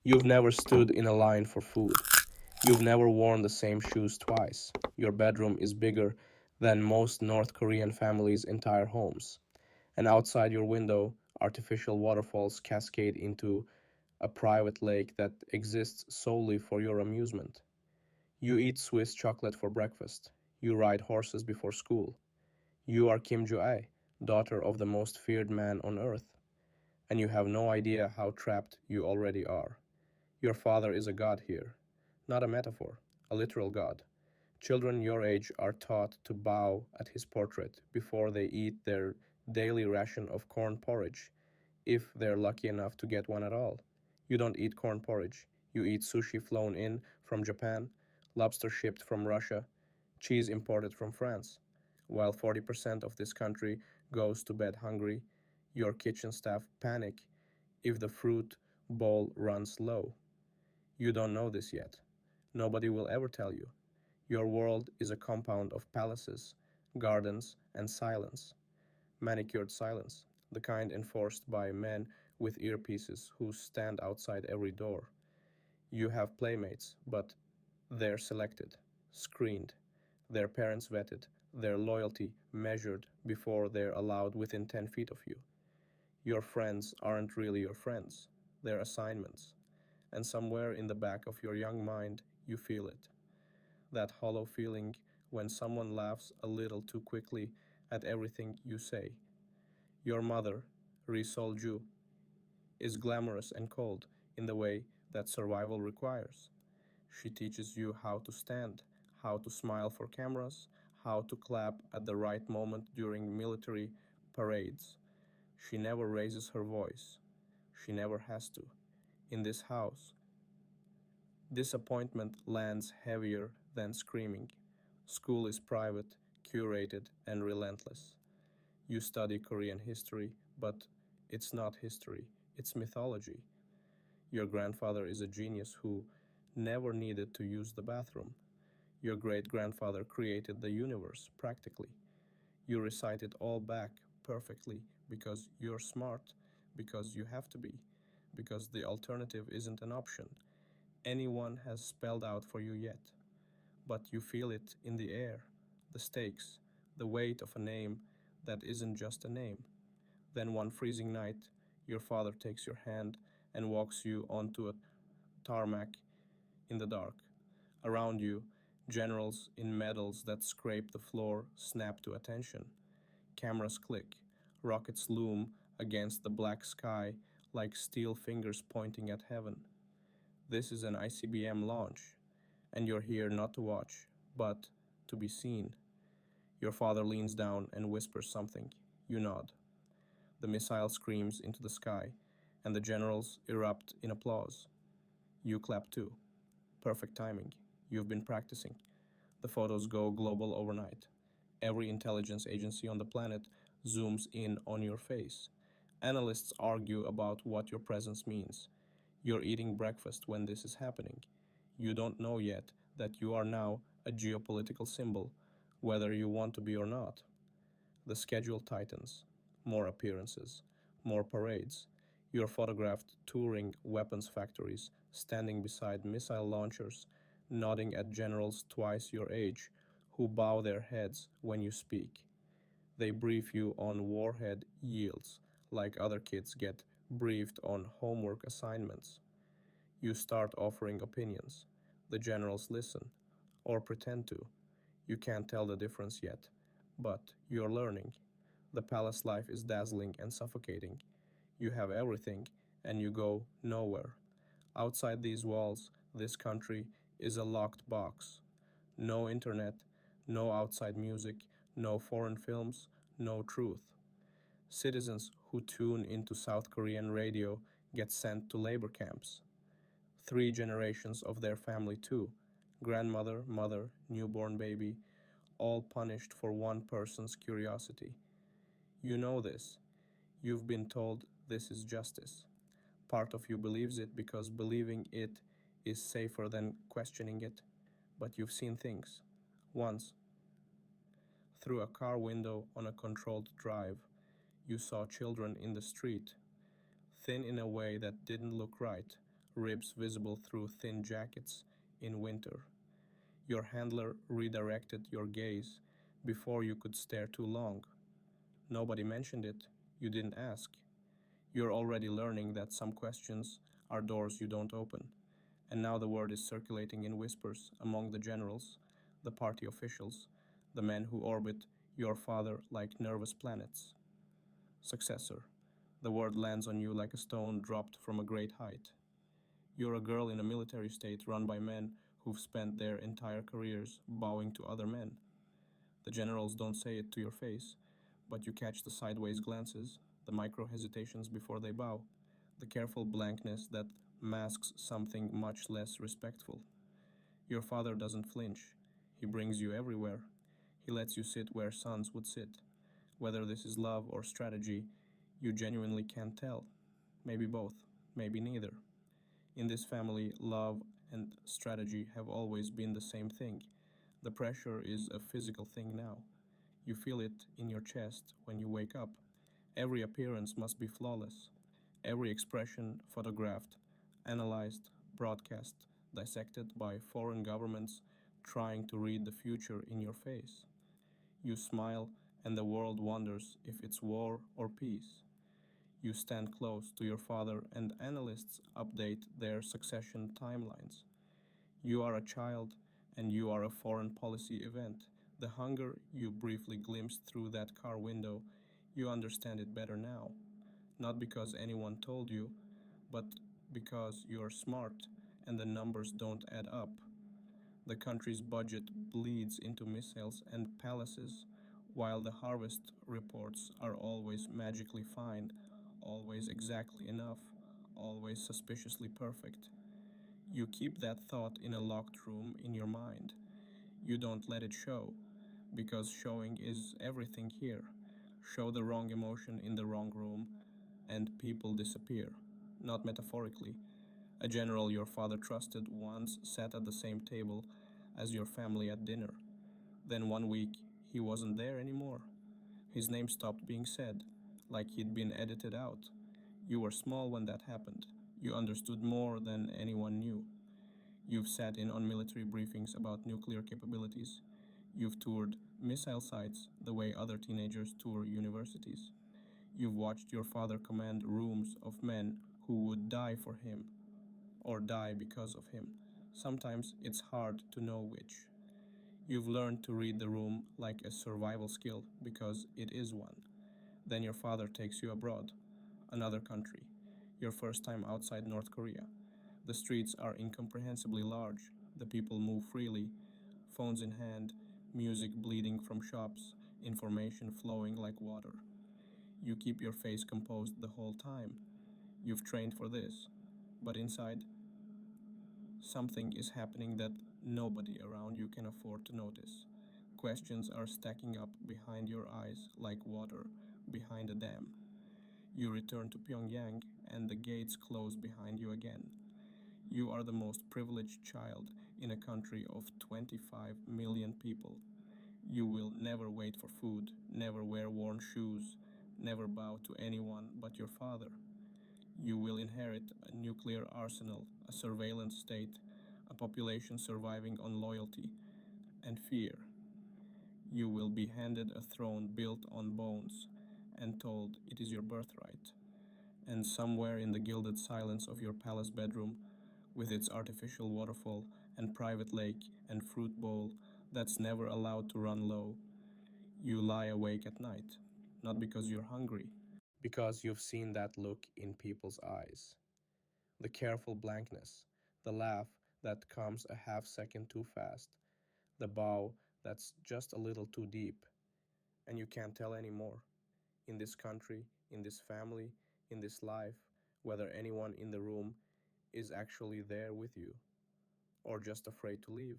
You've never stood in a line for food. You've never worn the same shoes twice. Your bedroom is bigger than most North Korean families' entire homes. And outside your window, artificial waterfalls cascade into a private lake that exists solely for your amusement. You eat Swiss chocolate for breakfast. You ride horses before school. You are Kim Jo-ae, daughter of the most feared man on earth. And you have no idea how trapped you already are. Your father is a god here. Not a metaphor, a literal god. Children your age are taught to bow at his portrait before they eat their daily ration of corn porridge, if they're lucky enough to get one at all. You don't eat corn porridge. You eat sushi flown in from Japan, lobster shipped from Russia, cheese imported from France. While 40% of this country goes to bed hungry, your kitchen staff panic if the fruit bowl runs low. You don't know this yet. Nobody will ever tell you. Your world is a compound of palaces, gardens, and silence. Manicured silence, the kind enforced by men with earpieces who stand outside every door. You have playmates, but they're selected, screened, their parents vetted, their loyalty measured before they're allowed within 10 feet of you. Your friends aren't really your friends, they're assignments. And somewhere in the back of your young mind, you feel it. That hollow feeling when someone laughs a little too quickly at everything you say. Your mother, Ri Sol-ju, is glamorous and cold in the way that survival requires. She teaches you how to stand, how to smile for cameras, how to clap at the right moment during military parades. She never raises her voice. She never has to. In this house, disappointment lands heavier than screaming. School is private, curated, and relentless. You study Korean history, but it's not history, it's mythology. Your grandfather is a genius who never needed to use the bathroom. Your great grandfather created the universe, practically. You recite it all back perfectly because you're smart, because you have to be, because the alternative isn't an option anyone has spelled out for you yet. But you feel it in the air, the stakes, the weight of a name that isn't just a name. Then one freezing night, your father takes your hand and walks you onto a tarmac in the dark. Around you, generals in medals that scrape the floor snap to attention. Cameras click, rockets loom against the black sky like steel fingers pointing at heaven. This is an ICBM launch, and you're here not to watch, but to be seen. Your father leans down and whispers something. You nod. The missile screams into the sky, and the generals erupt in applause. You clap too. Perfect timing. You've been practicing. The photos go global overnight. Every intelligence agency on the planet zooms in on your face. Analysts argue about what your presence means. You're eating breakfast when this is happening. You don't know yet that you are now a geopolitical symbol, whether you want to be or not. The schedule tightens. More appearances, more parades. You're photographed touring weapons factories, standing beside missile launchers, nodding at generals twice your age who bow their heads when you speak. They brief you on warhead yields, like other kids get briefed on homework assignments. You start offering opinions. The generals listen, or pretend to. You can't tell the difference yet, but you're learning. The palace life is dazzling and suffocating. You have everything, and you go nowhere. Outside these walls, this country is a locked box. No internet, no outside music, no foreign films, no truth. Citizens who tune into South Korean radio get sent to labor camps. Three generations of their family, too, grandmother, mother, newborn baby, all punished for one person's curiosity. You know this. You've been told this is justice. Part of you believes it because believing it is safer than questioning it. But you've seen things. Once, through a car window on a controlled drive, you saw children in the street, thin in a way that didn't look right, ribs visible through thin jackets in winter. Your handler redirected your gaze before you could stare too long. Nobody mentioned it, you didn't ask. You're already learning that some questions are doors you don't open. And now the word is circulating in whispers among the generals, the party officials, the men who orbit your father like nervous planets. Successor. The word lands on you like a stone dropped from a great height. You're a girl in a military state run by men who've spent their entire careers bowing to other men. The generals don't say it to your face, but you catch the sideways glances, the micro hesitations before they bow, the careful blankness that masks something much less respectful. Your father doesn't flinch. He brings you everywhere. He lets you sit where sons would sit. Whether this is love or strategy, you genuinely can't tell. Maybe both, maybe neither. In this family, love and strategy have always been the same thing. The pressure is a physical thing now. You feel it in your chest when you wake up. Every appearance must be flawless. Every expression photographed, analyzed, broadcast, dissected by foreign governments trying to read the future in your face. You smile, and the world wonders if it's war or peace. You stand close to your father, and analysts update their succession timelines. You are a child, and you are a foreign policy event. The hunger you briefly glimpsed through that car window, you understand it better now. Not because anyone told you, but because you're smart and the numbers don't add up. The country's budget bleeds into missiles and palaces, while the harvest reports are always magically fine, always exactly enough, always suspiciously perfect. You keep that thought in a locked room in your mind. You don't let it show, because showing is everything here. Show the wrong emotion in the wrong room, and people disappear. Not metaphorically. A general your father trusted once sat at the same table as your family at dinner. Then one week, he wasn't there anymore. His name stopped being said, like he'd been edited out. You were small when that happened. You understood more than anyone knew. You've sat in on military briefings about nuclear capabilities. You've toured missile sites the way other teenagers tour universities. You've watched your father command rooms of men who would die for him, or die because of him. Sometimes it's hard to know which. You've learned to read the room like a survival skill because it is one. Then your father takes you abroad, another country, your first time outside North Korea. The streets are incomprehensibly large, the people move freely, phones in hand, music bleeding from shops, information flowing like water. You keep your face composed the whole time. You've trained for this. But inside, something is happening that nobody around you can afford to notice. Questions are stacking up behind your eyes like water behind a dam. You return to Pyongyang and the gates close behind you again. You are the most privileged child in a country of 25 million people. You will never wait for food, never wear worn shoes, never bow to anyone but your father. You will inherit a nuclear arsenal, a surveillance state, a population surviving on loyalty and fear. You will be handed a throne built on bones and told it is your birthright. And somewhere in the gilded silence of your palace bedroom, with its artificial waterfall and private lake and fruit bowl that's never allowed to run low, you lie awake at night, not because you're hungry, because you've seen that look in people's eyes. The careful blankness, the laugh that comes a half second too fast, the bow that's just a little too deep, and you can't tell anymore. In this country, in this family, in this life, whether anyone in the room is actually there with you or just afraid to leave.